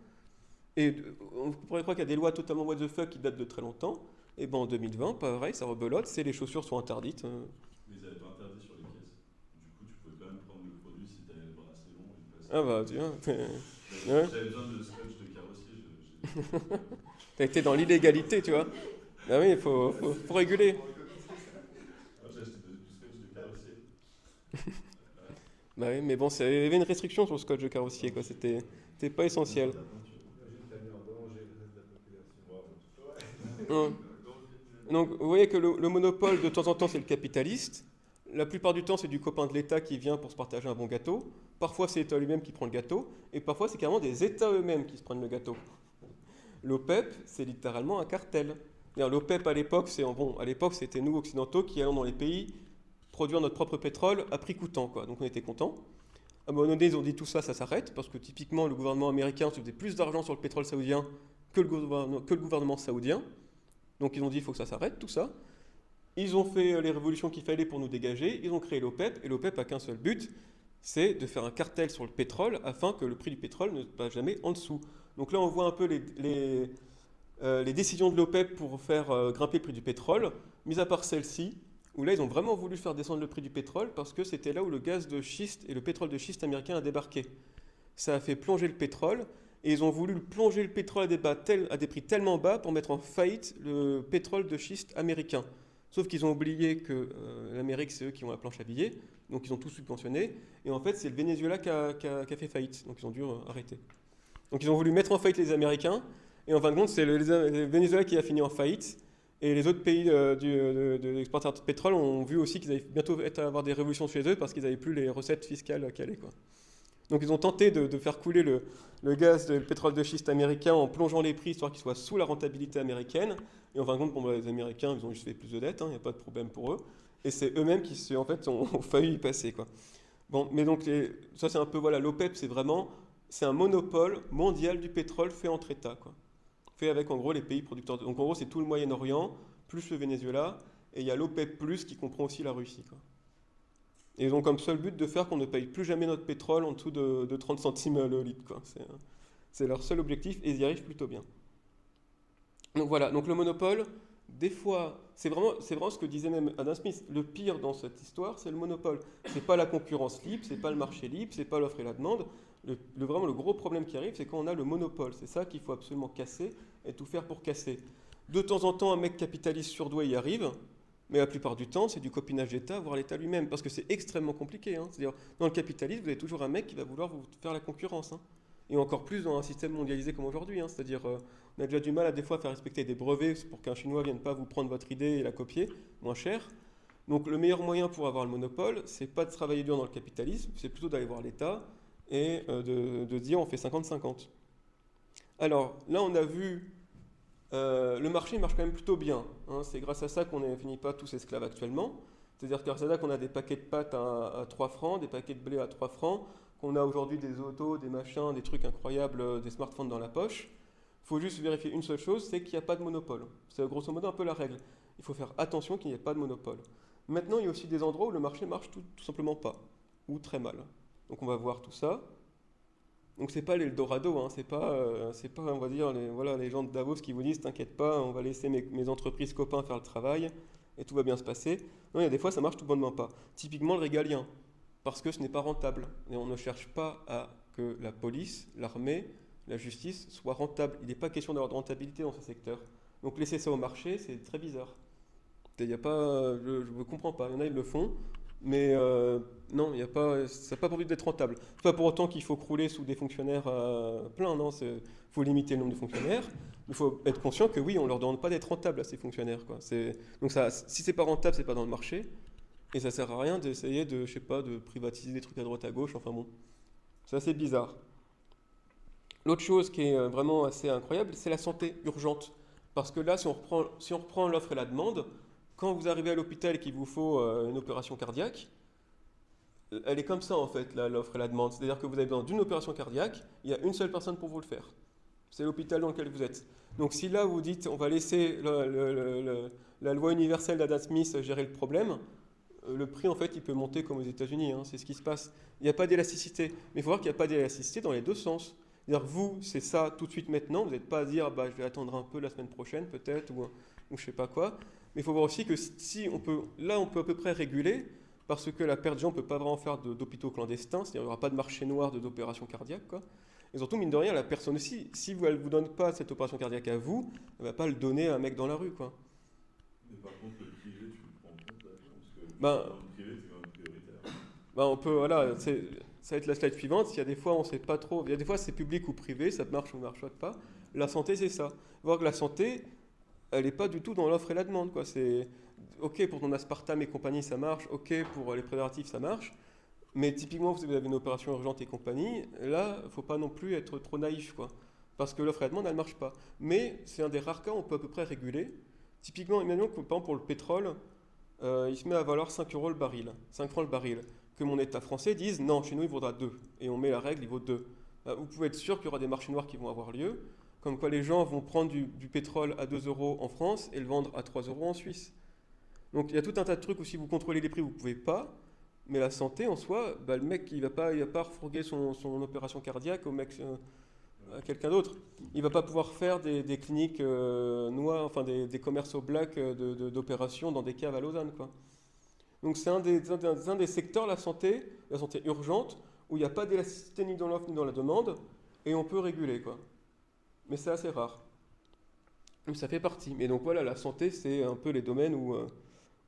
Et on pourrait croire qu'il y a des lois totalement what the fuck qui datent de très longtemps. Et en 2020, pareil, ça rebelote, c'est les chaussures sont interdites. Mais ils n'avaient pas interdit sur les caisses. Du coup, tu pouvais quand même prendre le produit si tu avais les bras assez longs. Ah bah, tiens. J'avais besoin de scotch de carrossier. T'as été dans l'illégalité, tu vois. Ah oui, il faut réguler. J'ai acheté du scotch de carrossier. Bah oui, mais bon, il y avait une restriction sur le scotch de carrossier, C'était pas essentiel. Donc, vous voyez que le monopole, de temps en temps, c'est le capitaliste. La plupart du temps, c'est du copain de l'État qui vient pour se partager un bon gâteau. Parfois, c'est l'État lui-même qui prend le gâteau. Et parfois, c'est carrément des États eux-mêmes qui se prennent le gâteau. L'OPEP, c'est littéralement un cartel. L'OPEP, à l'époque, c'était nous, occidentaux, qui allons dans les pays produire notre propre pétrole à prix coûtant. Donc, on était contents. À un moment donné, ils ont dit tout ça, ça s'arrête. Parce que typiquement, le gouvernement américain se faisait plus d'argent sur le pétrole saoudien que le gouvernement saoudien. Donc ils ont dit il faut que ça s'arrête, tout ça. Ils ont fait les révolutions qu'il fallait pour nous dégager. Ils ont créé l'OPEP. Et l'OPEP a qu'un seul but, c'est de faire un cartel sur le pétrole afin que le prix du pétrole ne passe jamais en dessous. Donc là, on voit un peu les décisions de l'OPEP pour faire grimper le prix du pétrole, mis à part celle-ci, où là, ils ont vraiment voulu faire descendre le prix du pétrole parce que c'était là où le gaz de schiste et le pétrole de schiste américain a débarqué. Ça a fait plonger le pétrole. Et ils ont voulu plonger le pétrole à des prix tellement bas pour mettre en faillite le pétrole de schiste américain. Sauf qu'ils ont oublié que l'Amérique, c'est eux qui ont la planche à billets, donc ils ont tout subventionné. Et en fait, c'est le Venezuela qui a fait faillite, donc ils ont dû arrêter. Donc ils ont voulu mettre en faillite les Américains, et en fin de compte, c'est le Venezuela qui a fini en faillite. Et les autres pays de l'exportateur de pétrole ont vu aussi qu'ils allaient bientôt avoir des révolutions chez eux parce qu'ils n'avaient plus les recettes fiscales calées, Donc ils ont tenté de faire couler le gaz, le pétrole de schiste américain en plongeant les prix, histoire qu'ils soient sous la rentabilité américaine. Et en fin de compte, les Américains, ils ont juste fait plus de dettes, il n'y a pas de problème pour eux. Et c'est eux-mêmes qui ont failli y passer. Bon, mais donc ça c'est un peu, l'OPEP, c'est un monopole mondial du pétrole fait entre États. Fait avec en gros les pays producteurs. Donc en gros, c'est tout le Moyen-Orient, plus le Venezuela, et il y a l'OPEP+, qui comprend aussi la Russie, quoi. Et ils ont comme seul but de faire qu'on ne paye plus jamais notre pétrole en dessous de 30 centimes le litre, quoi. C'est leur seul objectif, et ils y arrivent plutôt bien. Donc voilà, donc le monopole, des fois, c'est vraiment ce que disait même Adam Smith, le pire dans cette histoire, c'est le monopole. C'est pas la concurrence libre, c'est pas le marché libre, c'est pas l'offre et la demande. Vraiment, le gros problème qui arrive, c'est quand on a le monopole. C'est ça qu'il faut absolument casser et tout faire pour casser. De temps en temps, un mec capitaliste surdoué y arrive, mais la plupart du temps, c'est du copinage d'État, voire l'État lui-même, parce que c'est extrêmement compliqué, hein. C'est-à-dire, dans le capitalisme, vous avez toujours un mec qui va vouloir vous faire la concurrence, hein. Et encore plus dans un système mondialisé comme aujourd'hui, hein. C'est-à-dire, on a déjà du mal à des fois faire respecter des brevets pour qu'un Chinois ne vienne pas vous prendre votre idée et la copier moins cher. Donc le meilleur moyen pour avoir le monopole, c'est pas de travailler dur dans le capitalisme, c'est plutôt d'aller voir l'État et de dire on fait 50-50. Alors là on a vu, le marché marche quand même plutôt bien, hein. C'est grâce à ça qu'on ne finit pas tous esclaves actuellement. C'est-à-dire grâce à ça qu'on a des paquets de pâtes à 3 francs, des paquets de blé à 3 francs, qu'on a aujourd'hui des autos, des machins, des trucs incroyables, des smartphones dans la poche. Il faut juste vérifier une seule chose, c'est qu'il n'y a pas de monopole. C'est grosso modo un peu la règle. Il faut faire attention qu'il n'y ait pas de monopole. Maintenant, il y a aussi des endroits où le marché marche tout simplement pas, ou très mal. Donc on va voir tout ça. Donc c'est pas l'Eldorado, hein, c'est pas, on va dire, les gens de Davos qui vous disent « T'inquiète pas, on va laisser mes entreprises copains faire le travail et tout va bien se passer ». Non, il y a des fois, ça marche tout bonnement pas. Typiquement le régalien, parce que ce n'est pas rentable. Et on ne cherche pas à que la police, l'armée, la justice soit rentable. Il n'est pas question d'avoir de rentabilité dans ce secteur. Donc laisser ça au marché, c'est très bizarre. Il y a pas, je ne comprends pas. Il y en a, ils le font, mais non, il y a pas, ça n'a pas pour but d'être rentable. C'est pas pour autant qu'il faut crouler sous des fonctionnaires pleins, non. Il faut limiter le nombre de fonctionnaires. Il faut être conscient que oui, on ne leur demande pas d'être rentable à ces fonctionnaires, quoi. Donc ça, si c'est pas rentable, c'est pas dans le marché. Et ça sert à rien d'essayer de, je sais pas, de privatiser des trucs à droite à gauche. Enfin bon, c'est assez bizarre. L'autre chose qui est vraiment assez incroyable, c'est la santé urgente. Parce que là, si on reprend l'offre et la demande, quand vous arrivez à l'hôpital et qu'il vous faut une opération cardiaque, elle est comme ça en fait, l'offre et la demande. C'est-à-dire que vous avez besoin d'une opération cardiaque, il y a une seule personne pour vous le faire. C'est l'hôpital dans lequel vous êtes. Donc si là vous dites on va laisser la loi universelle d'Adam Smith gérer le problème, le prix en fait il peut monter comme aux États-Unis, hein, c'est ce qui se passe. Il n'y a pas d'élasticité. Mais il faut voir qu'il n'y a pas d'élasticité dans les deux sens. C'est-à-dire vous, c'est ça tout de suite maintenant, vous n'êtes pas à dire bah, je vais attendre un peu la semaine prochaine peut-être ou je sais pas quoi. Mais il faut voir aussi que si on peut, là on peut à peu près réguler parce que la perte de gens ne peut pas vraiment faire d'hôpitaux clandestins, c'est-à-dire qu'il n'y aura pas de marché noir d'opérations cardiaques, quoi. Et surtout, mine de rien, la personne aussi, si elle ne vous donne pas cette opération cardiaque à vous, elle ne va pas le donner à un mec dans la rue, quoi. Mais par contre, le privé, tu le prends en compte là, parce que ben, dans le privé, c'est quand même prioritaire. Ben, on peut, voilà, ça va être la slide suivante. Il y a des fois, on sait pas trop, il y a des fois, c'est public ou privé, ça marche ou ne marche pas. La santé, c'est ça. Voir que la santé, elle n'est pas du tout dans l'offre et la demande, quoi. C'est OK pour ton aspartame et compagnie, ça marche. OK pour les préservatifs, ça marche. Mais typiquement, vous avez une opération urgente et compagnie, là, il ne faut pas non plus être trop naïf, quoi. Parce que l'offre et la demande, elle ne marche pas. Mais c'est un des rares cas où on peut à peu près réguler. Typiquement, imaginons que, par exemple, pour le pétrole, il se met à valoir 5 euros le baril, 5 francs le baril. Que mon État français dise, non, chez nous, il vaudra 2. Et on met la règle, il vaut 2. Vous pouvez être sûr qu'il y aura des marchés noirs qui vont avoir lieu, comme quoi les gens vont prendre du pétrole à 2 euros en France et le vendre à 3 euros en Suisse. Donc il y a tout un tas de trucs où si vous contrôlez les prix, vous ne pouvez pas. Mais la santé, en soi, bah, le mec, il va pas refourguer son opération cardiaque au mec, à quelqu'un d'autre. Il ne va pas pouvoir faire des cliniques noires, enfin des commerces au black d'opérations dans des caves à Lausanne, quoi. Donc c'est un des secteurs, la santé urgente, où il n'y a pas d'élasticité ni dans l'offre ni dans la demande, et on peut réguler, quoi. Mais c'est assez rare. Donc ça fait partie. Mais donc voilà, la santé, c'est un peu les domaines où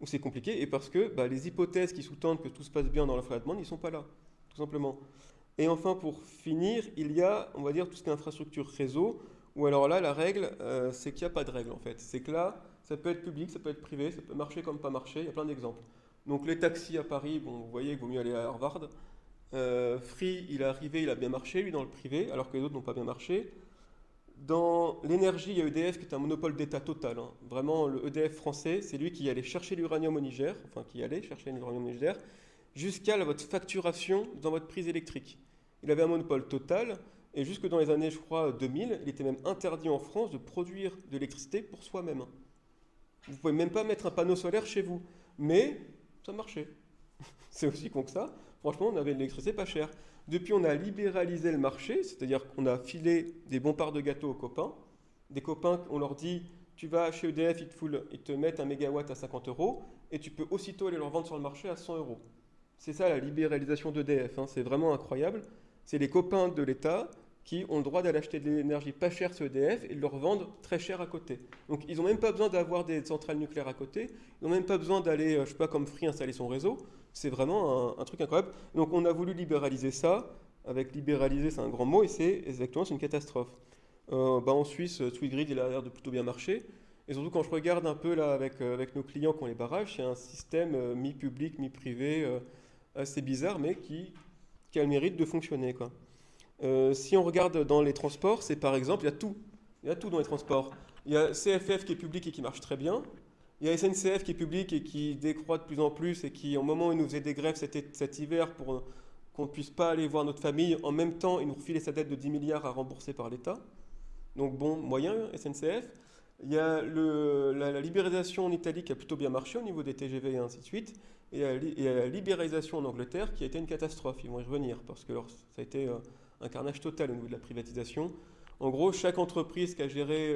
c'est compliqué, et parce que bah, les hypothèses qui sous-tendent que tout se passe bien dans l'offre et la demande, ils ne sont pas là, tout simplement. Et enfin, pour finir, il y a, on va dire, tout ce qui est infrastructure réseau, où alors là, la règle, c'est qu'il n'y a pas de règle, en fait. C'est que là, ça peut être public, ça peut être privé, ça peut marcher comme pas marcher, il y a plein d'exemples. Donc les taxis à Paris, bon, vous voyez, il vaut mieux aller à Harvard. Free, il est arrivé, il a bien marché, lui, dans le privé, alors que les autres n'ont pas bien marché. Dans l'énergie, il y a EDF qui est un monopole d'État total, hein. Vraiment, le EDF français, c'est lui qui allait chercher l'uranium au Niger, jusqu'à votre facturation dans votre prise électrique. Il avait un monopole total, et jusque dans les années, je crois, 2000, il était même interdit en France de produire de l'électricité pour soi-même. Vous pouvez même pas mettre un panneau solaire chez vous. Mais ça marchait. C'est aussi con que ça. Franchement, on avait de l'électricité pas chère. Depuis, on a libéralisé le marché, c'est-à-dire qu'on a filé des bons parts de gâteau aux copains. Des copains, on leur dit, tu vas chez EDF, ils te mettent un mégawatt à 50 € et tu peux aussitôt aller leur vendre sur le marché à 100 €. C'est ça la libéralisation d'EDF, hein. C'est vraiment incroyable. C'est les copains de l'État qui ont le droit d'aller acheter de l'énergie pas chère sur EDF et de leur vendre très cher à côté. Donc ils n'ont même pas besoin d'avoir des centrales nucléaires à côté, ils n'ont même pas besoin d'aller, je sais pas, comme Free installer son réseau. C'est vraiment un truc incroyable. Donc on a voulu libéraliser ça. Avec libéraliser, c'est un grand mot et c'est exactement, c'est une catastrophe. En Suisse, Swissgrid, il a l'air de plutôt bien marcher. Et surtout quand je regarde un peu là avec nos clients qui ont les barrages, c'est un système mi-public, mi-privé, assez bizarre, mais qui a le mérite de fonctionner, quoi. Si on regarde dans les transports, c'est par exemple, il y a tout dans les transports. Il y a CFF qui est public et qui marche très bien. Il y a SNCF qui est public et qui décroît de plus en plus et qui, au moment où ils nous faisaient des grèves cet hiver pour qu'on ne puisse pas aller voir notre famille, en même temps, ils nous refilaient sa dette de 10 milliards à rembourser par l'État. Donc bon, moyen, SNCF. Il y a la libéralisation en Italie qui a plutôt bien marché au niveau des TGV et ainsi de suite. Et il y a la libéralisation en Angleterre qui a été une catastrophe. Ils vont y revenir parce que ça a été un carnage total au niveau de la privatisation. En gros, chaque entreprise qui a géré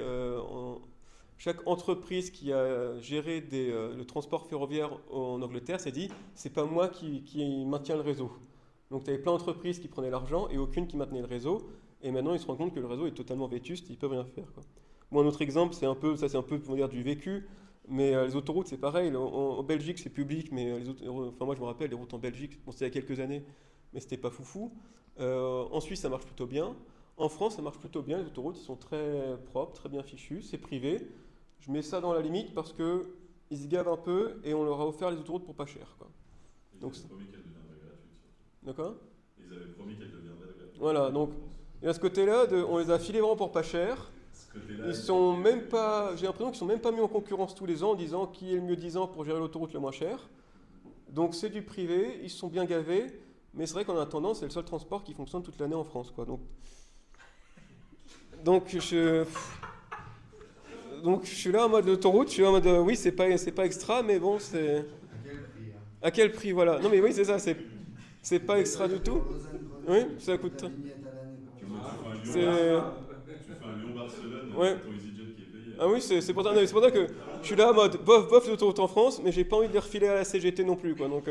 le transport ferroviaire en Angleterre s'est dit c'est pas moi qui maintiens le réseau. Donc tu avais plein d'entreprises qui prenaient l'argent et aucune qui maintenait le réseau. Et maintenant ils se rendent compte que le réseau est totalement vétuste, ils peuvent rien faire, quoi. Bon, un autre exemple, c'est un peu on va dire, du vécu, mais les autoroutes c'est pareil. En Belgique c'est public, mais moi je me rappelle les routes en Belgique, bon, c'était il y a quelques années, mais c'était pas foufou. En Suisse ça marche plutôt bien. En France ça marche plutôt bien, les autoroutes ils sont très propres, très bien fichus, c'est privé. Je mets ça dans la limite parce qu'ils se gavent un peu et on leur a offert les autoroutes pour pas cher, quoi. Donc, ils avaient promis qu'elles deviendraient gratuites. D'accord ? Ils avaient promis qu'elles deviendraient gratuites. Voilà, donc et à ce côté-là, on les a filés vraiment pour pas cher. Ils sont même pas, j'ai l'impression qu'ils sont même pas mis en concurrence tous les ans en disant qui est le mieux disant pour gérer l'autoroute le moins cher. Donc c'est du privé, ils se sont bien gavés, mais c'est vrai qu'en attendant, c'est le seul transport qui fonctionne toute l'année en France, quoi. Donc je suis là en mode autoroute, je suis en mode oui, c'est pas extra, mais bon, c'est. À quel prix, voilà. Non mais oui, c'est ça, c'est pas extra du tout. Oui, ça coûte. Tu fais un Lyon-Barcelone, ouais. Ton EasyJet qui est payé. Ah oui, c'est pour ça que je suis là en mode bof l'autoroute en France, mais j'ai pas envie de les refiler à la CGT non plus, quoi. Donc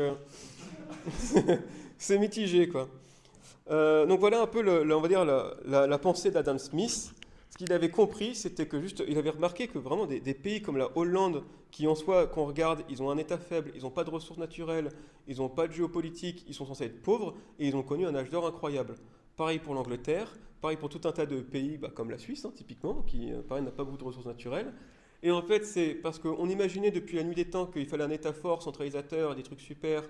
c'est mitigé, quoi. Donc voilà un peu on va dire la pensée d'Adam Smith. Ce qu'il avait compris, c'était que juste, il avait remarqué que vraiment des pays comme la Hollande, qui en soi, quand on regarde, ils ont un État faible, ils n'ont pas de ressources naturelles, ils n'ont pas de géopolitique, ils sont censés être pauvres, et ils ont connu un âge d'or incroyable. Pareil pour l'Angleterre, pareil pour tout un tas de pays comme la Suisse, hein, typiquement, qui, pareil, n'a pas beaucoup de ressources naturelles. Et en fait, c'est parce qu'on imaginait depuis la nuit des temps qu'il fallait un État fort, centralisateur, des trucs super,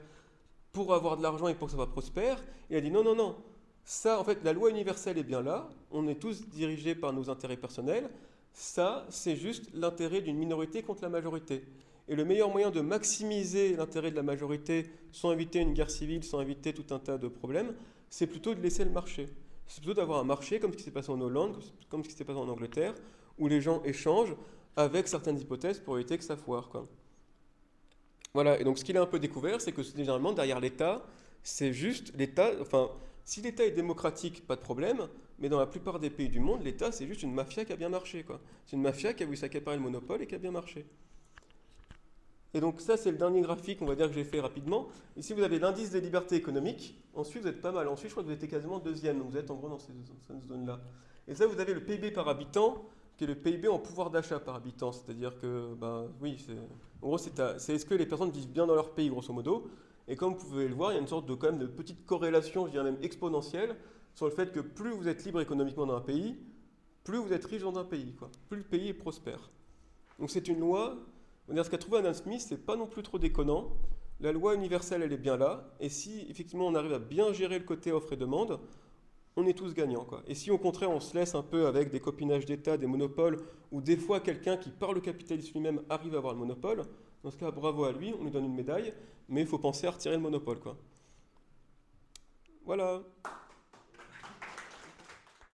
pour avoir de l'argent et pour que ça soit prospère. Il a dit non, non, non. Ça, en fait, la loi universelle est bien là. On est tous dirigés par nos intérêts personnels. Ça, c'est juste l'intérêt d'une minorité contre la majorité. Et le meilleur moyen de maximiser l'intérêt de la majorité sans éviter une guerre civile, sans éviter tout un tas de problèmes, c'est plutôt de laisser le marché. C'est plutôt d'avoir un marché comme ce qui s'est passé en Hollande, comme ce qui s'est passé en Angleterre, où les gens échangent avec certaines hypothèses pour éviter que ça foire, quoi. Voilà, et donc ce qu'il a un peu découvert, c'est que généralement, derrière l'État, c'est juste l'État, enfin, si l'État est démocratique, pas de problème, mais dans la plupart des pays du monde, l'État, c'est juste une mafia qui a bien marché, quoi. C'est une mafia qui a voulu s'accaparer le monopole et qui a bien marché. Et donc ça, c'est le dernier graphique, on va dire, que j'ai fait rapidement. Ici, vous avez l'indice des libertés économiques. Ensuite, vous êtes pas mal. Ensuite, je crois que vous êtes quasiment deuxième, donc vous êtes en gros dans cette zone-là. Et ça, vous avez le PIB par habitant, qui est le PIB en pouvoir d'achat par habitant. C'est-à-dire que, oui, en gros, c'est est-ce que les personnes vivent bien dans leur pays, grosso modo. Et comme vous pouvez le voir, il y a une sorte de, quand même, de petite corrélation, je dirais même exponentielle, sur le fait que plus vous êtes libre économiquement dans un pays, plus vous êtes riche dans un pays, quoi. Plus le pays est prospère. Donc c'est une loi, on va dire, ce qu'a trouvé Adam Smith, c'est pas non plus trop déconnant. La loi universelle, elle est bien là. Et si effectivement on arrive à bien gérer le côté offre et demande, on est tous gagnants, quoi. Et si au contraire on se laisse un peu avec des copinages d'État, des monopoles, ou des fois quelqu'un qui par le capitalisme lui-même arrive à avoir le monopole, dans ce cas, bravo à lui, on lui donne une médaille, mais il faut penser à retirer le monopole, quoi. Voilà.